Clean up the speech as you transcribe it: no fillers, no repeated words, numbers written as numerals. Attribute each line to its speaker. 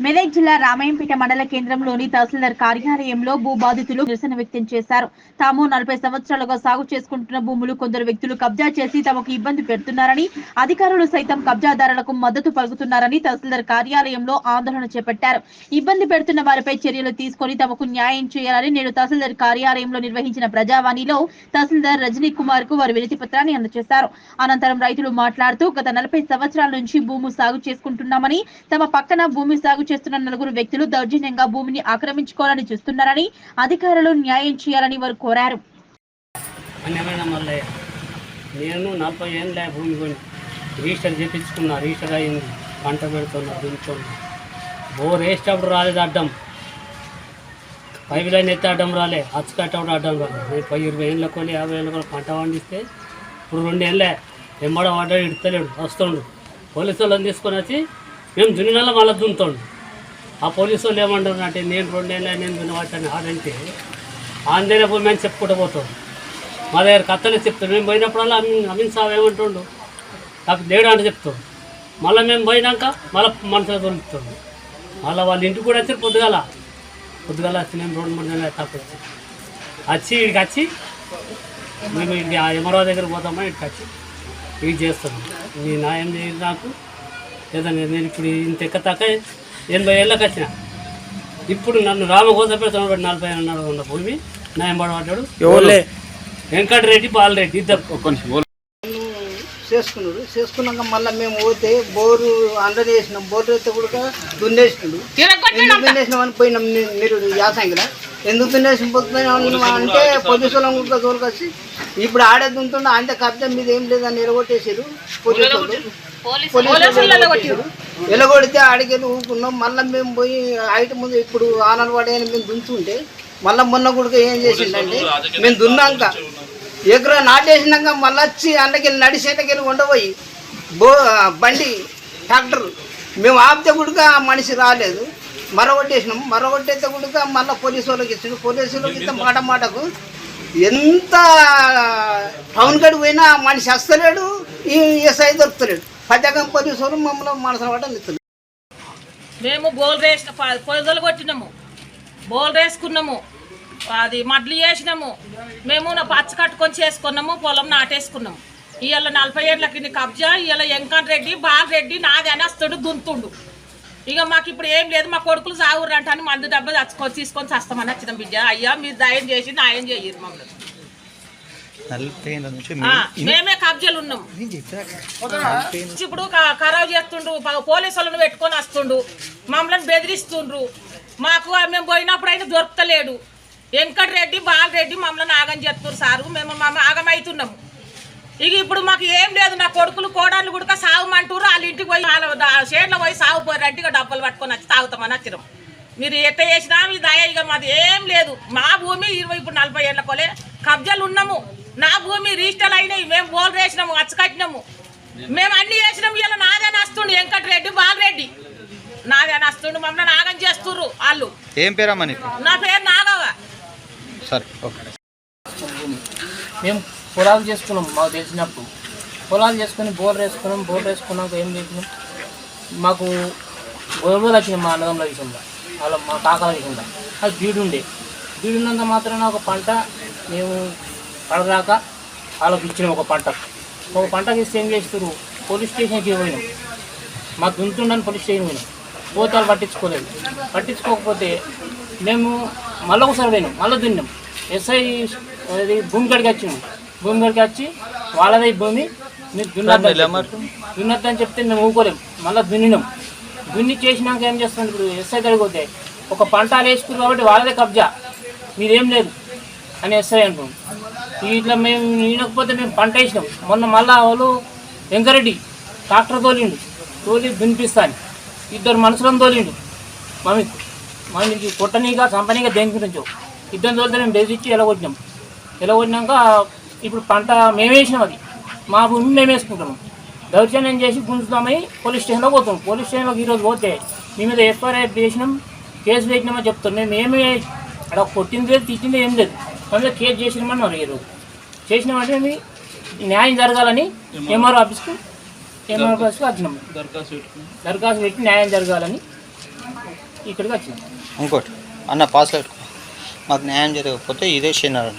Speaker 1: మెదక్ జిల్లా రామాయంపేట మండల కేంద్రంలోని తహసీల్దార్ కార్యాలయంలో భూ బాధితులు నిరసన వ్యక్తం చేశారు. తాము 40 సంవత్సరాలుగా సాగు చేసుకుంటున్న భూములు కొందరు వ్యక్తులు కబ్జా చేసి తమకు ఇబ్బంది పెడుతున్నారని, అధికారులు సైతం కబ్జాదారులకు మద్దతు పలుకుతున్నారని తహసీల్దార్ కార్యాలయంలో ఆందోళన చేపట్టారు. ఇబ్బంది పెడుతున్న వారిపై చర్యలు తీసుకొని తమకు న్యాయం చేయాలని నేడు తహసీల్దార్ కార్యాలయంలో నిర్వహించిన ప్రజావాణిలో తహసీల్దార్ రజనీ కుమార్ కు వారి వినతి పత్రాన్ని అందజేశారు. అనంతరం రైతులు మాట్లాడుతూ గత 40 సంవత్సరాల నుంచి భూమి సాగు చేసుకుంటున్నామని, తమ పక్కన భూమి సాగు చేస్తున్న 4 వ్యక్తులు దౌర్జన్యంగా భూమిని ఆక్రమించుకోవాలని చూస్తున్నారని, అధికారులు న్యాయం చేయాలని వారు కోరారు.
Speaker 2: నేను 40 ఏళ్ళ భూమి కొని రిజిస్టర్ చేయించుకున్నా, రిజిస్టర్ అయింది, పంట పెడుతున్నా, దున్నుతున్నా. బోర్ వేసేటప్పుడు రాలేదు అడ్డం, పైపు లైన్ ఎత్తే అడ్డం రాలే, అచ్చుకట్టప్పుడు అడ్డం రాలేదు. నేను 20 ఏళ్ళ కొని 50 ఏళ్ళ కొని పంట పండిస్తే ఇప్పుడు 2 ఏళ్ళే ఎంబడ వాడాడు, ఇడతలేడు, వస్తుండు. పోలీసు వాళ్ళని తీసుకొని వచ్చి మేము దున్నినలో మళ్ళీ దున్నుతాడు. ఆ పోలీసు వాళ్ళు ఏమంటారు అంటే నేను 2 ఏళ్ళ నేను దున్నవాటని ఆడంటే ఆంధ్ర భూమి అని చెప్పుకుంటూ పోతాం. మా దగ్గర కథలే చెప్తాడు. మేము పోయినప్పుడల్లా అమీన్ సాబ్ ఏమంటుండు, నాకు లేడు అంటే చెప్తాడు. మళ్ళీ మేము పోయినాక మళ్ళీ మనసులో దొరుకుతాడు. మళ్ళీ వాళ్ళ ఇంటికి కూడా వచ్చి పొద్దుగాల వచ్చి మేము 2-3 నెలలు తప్పు వచ్చి ఇక్కడికి వచ్చి మేము ఇక్కడికి ఎమరావు దగ్గర పోతామా, ఇక్కడికి వచ్చి ఇది చేస్తాము. మీ న్యాయం చేయదు నాకు లేదా. నేను ఇప్పుడు ఇంత ఎక్కతాక 80 ఏళ్ళకి వచ్చిన. ఇప్పుడు నన్ను రామకోస పెడుతున్నాడు. 40 ఏళ్ళ ఉన్న భూమి న్యాయం పడబడ్డాడు. వెంకటరెడ్డి బాలరెడ్డి ఇద్దరు
Speaker 3: చేసుకున్నాక మళ్ళీ మేము పోతే బోరు అండర్ చేసినాం. బోరు అయితే కూడా దున్నేసినాడు. ఎందుకు దున్నేసినాం అని పోయినాం. మీరు యాసంగిలా ఎందుకు దున్నేసిపోతున్నాం అంటే పోలీసు వాళ్ళని కూడా తోలుకొచ్చి ఇప్పుడు ఆడే దున్నుతుండే అంతే కబ్జా మీద ఏం లేదని ఎలగొట్టేసారు. ఎలగొడితే ఆడికెళ్ళి ఊపుకున్నాం. మళ్ళీ మేము పోయి హైట్ ముందు ఇప్పుడు ఆనలు పడే మేము దున్నుతుంటే మళ్ళీ మొన్న కూడా ఏం చేసిందంటే మేము దున్నాక ఎకరా నాటేసినాక మళ్ళీ వచ్చి అండకెళ్ళి నడిచేటకెళ్ళి ఉండబోయి బండి ట్రాక్టర్ మేము ఆపితే కూడా మనిషి రాలేదు. మరగొట్టేసినాం. మరగొట్టేస్తే కూడా మళ్ళీ పోలీసు వాళ్ళకి ఇచ్చాడు. పోలీసు వాళ్ళకి ఇస్తే మాటకు ఎంత టౌన్ కాడికి పోయినా మనిషి వస్తలేడు, ఈ ఎస్ఐ దొరుకుతలేడు. పచ్చకం పోలీసు వాళ్ళు మమ్మల్ని మనసు పడ్డ ఇస్తలేదు.
Speaker 4: మేము పొదలు కొట్టినాము, బోల్ వేసుకున్నాము, అది మడ్లు చేసినాము. మేము పచ్చ కట్టుకొని చేసుకున్నాము, పొలం నాటేసుకున్నాము. ఇవాళ 40 ఏళ్ళకి కబ్జా. ఇవాళ వెంకటరెడ్డి బాలరెడ్డి నాది అని వస్తాడు, దున్తుండు. ఇక మాకు ఇప్పుడు ఏం లేదు, మా కొడుకులు సాగురంట అని మందు డబ్బా తెచ్చుకొని తీసుకొని వస్తామని వచ్చినాం. బిడ్డ అయ్యా మీరు దయం చేసి న్యాయం చేయరు మమ్మల్ని. మేమే కబ్జాలు ఉన్నాం. ఇప్పుడు ఖరాబ్ చేస్తుండ్రు, పోలీసు వాళ్ళని పెట్టుకొని వస్తుండ్రు, మమ్మల్ని బెదిరిస్తుండ్రు. మాకు మేము పోయినప్పుడు అయితే దొరకలేడు. వెంకటరెడ్డి బాలరెడ్డి మమ్మల్ని ఆగం చేస్తున్నారు సారు. మేము ఆగమవుతున్నాము. ఇక ఇప్పుడు మాకు ఏం లేదు. నా కొడుకులు కోడళ్ళు కూడా సాగుమంటారు. వాళ్ళ ఇంటికి పోయి వాళ్ళ షేర్లో పోయి సాగుపోయారంటే ఇక డబ్బులు పట్టుకొని వచ్చి తాగుతామని వచ్చినాం. మీరు ఎట్ట చేసినా మీ దయ. ఇక మాది ఏం లేదు. మా భూమి ఇప్పుడు 40 ఏళ్ళ కొలే కబ్జాలు ఉన్నాము. నా భూమి రిజిస్టర్ అయినాయి. మేము బోల్ వేసినాము, అచ్చకట్టినాము, మేము అన్ని చేసినాము. ఇలా నాదే నస్తుండు వెంకటరెడ్డి బాలరెడ్డి, నాదే నస్తుండు. మమ్మల్ని నాగం చేస్తుర్రు వాళ్ళు.
Speaker 5: ఏం పేరమ్మా?
Speaker 4: నా పేరు నాగవ.
Speaker 6: మేము పొలాలు చేసుకున్నాం. మాకు తెలిసినప్పుడు పొలాలు చేసుకుని బోర్ వేసుకున్నాం. బోర్ వేసుకున్నాక ఏం చేసినాం, మాకు గొడవలు వచ్చినాయి మా అన్నదమ్ముల విషయంలో, వాళ్ళ మా కాకాల విషయంలో. అది బీడున్నంత మాత్రాన ఒక పంట మేము పడరాక వాళ్ళకి ఇచ్చినాం. ఒక పంటకి ఇస్తే ఏం చేస్తారు, పోలీస్ స్టేషన్కి పోయినాం. మాకు దున్తుండని పోలీస్ స్టేషన్ పోయినాం. పోతే వాళ్ళు పట్టించుకోకపోతే మేము మళ్ళీ ఒకసారి పోయినాం, మళ్ళీ దున్నాం. ఎస్ఐ భూమి కాడికి వచ్చినాం. భూమి కాడికి వచ్చి వాళ్ళదే భూమి మీరు దున్నద్దని చెప్తే మేము ఊకోలేము. మళ్ళీ దున్నినాం. దున్ని చేసినాక ఏం చేస్తాం, ఇప్పుడు ఎస్ఐ కాడికి పోతే ఒక పంట వేసుకున్నారు కాబట్టి వాళ్ళదే కబ్జా, మీరేం లేదు అని ఎస్ఐ అంటున్నాం. ఇట్లా మేము ఈనకపోతే మేము పంట వేసినాం. మొన్న మళ్ళీ వాళ్ళు వెంకరెడ్డి ట్రాక్టర్ తోలి దున్నిపిస్తాను 2 మనుషులను తోలిండు. మమ్మీకి కొట్టనీగా చంపనీగా దేని గురించో 2 తోలితే మేము బెదిరించి ఎలగొట్టినాక ఇప్పుడు పంట మేము వేసినాం. అది మా భూమి మేము వేసుకుంటాము. దౌర్జన్యం చేసి గుంజుతామని పోలీస్ స్టేషన్లో పోతాం. పోలీస్ స్టేషన్లోకి ఈరోజు పోతే మీ మీద ఎఫ్ఐఆర్ చేసినాం, కేసు పెట్టినామని చెప్తాం. మేము ఏమి అక్కడ కొట్టింది లేదు, తిట్టింది ఏం లేదు. అందులో కేసు చేసినామని మరి ఈరోజు చేసినామంటే న్యాయం జరగాలని ఎంఆర్ఓ ఆఫీస్కి వచ్చినాము. దరఖాస్తు పెట్టి న్యాయం జరగాలని ఇక్కడికి వచ్చినాం.
Speaker 5: ఇంకోటి అన్న పాస్ పెట్టుకో, మాకు న్యాయం జరగకపోతే ఇదే శనివారం.